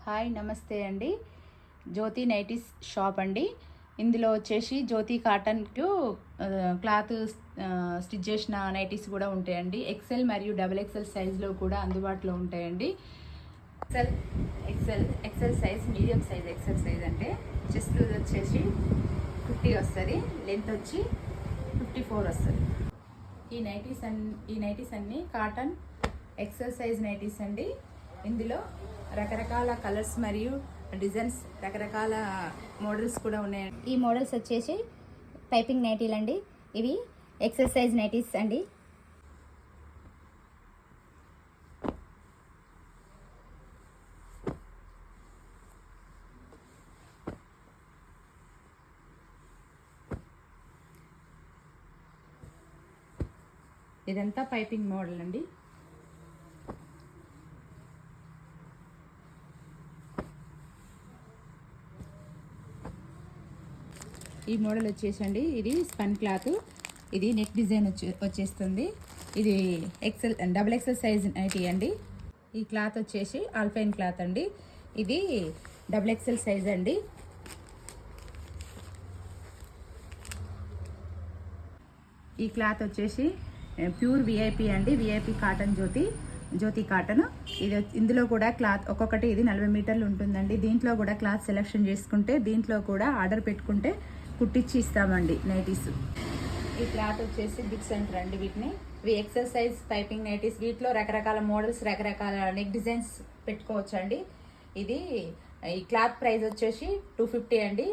Hi నమస్తే అండి. జ్యోతి nighties shop అండి. ఇందులో వచ్చేసి జ్యోతి కాటన్కు క్లాత్ స్టిచ్ చేసిన నైటీస్ కూడా ఉంటాయండి. ఎక్సెల్ మరియు డబుల్ ఎక్సెల్ సైజులో కూడా అందుబాటులో ఉంటాయండి. XL size, medium size. XL size అంటే చెస్ట్ లూజ్ వచ్చేసి 50 వస్తుంది, లెంత్ వచ్చి 54 వస్తుంది. ఈ నైటీస్ అన్నీ కాటన్ ఎక్సెల్ సైజ్ నైటీస్ అండి. ఇందులో రకరకాల కలర్స్ మరియు డిజైన్స్, రకరకాల మోడల్స్ కూడా ఉన్నాయండి. ఈ మోడల్స్ వచ్చేసి పైపింగ్ నైటీలు అండి. ఇవి ఎక్సెల్ సైజ్ నైటీస్ అండి. ఇదంతా పైపింగ్ మోడల్ అండి. ఈ మోడల్ వచ్చేసండి, ఇది స్పన్ క్లాత్, ఇది నెక్ డిజైన్ వచ్చేస్తుంది. ఇది డబుల్ ఎక్సెల్ సైజ్ నైటీ అండి. ఈ క్లాత్ వచ్చేసి ఆల్పైన్ క్లాత్ అండి. ఇది డబుల్ ఎక్సెల్ సైజ్ అండి. ఈ క్లాత్ వచ్చేసి ప్యూర్ విఐపి అండి. విఐపి కాటన్ జ్యోతి కాటన్. ఇందులో కూడా క్లాత్ ఒక్కొక్కటి ఇది 40 మీటర్లు ఉంటుందండి. దీంట్లో కూడా క్లాత్ సెలెక్షన్ చేసుకుంటే, దీంట్లో కూడా ఆర్డర్ పెట్టుకుంటే కుట్టించి ఇస్తామండి నైటీస్. ఈ క్లాత్ వచ్చేసి బిగ్స్ అంటారు అండి వీటిని. ఇవి ఎక్సెల్ సైజ్ పైపింగ్ నైటీస్. వీటిలో రకరకాల మోడల్స్, రకరకాల నెక్ డిజైన్స్ పెట్టుకోవచ్చు అండి. ఇది ఈ క్లాత్ ప్రైస్ వచ్చేసి 250 అండి.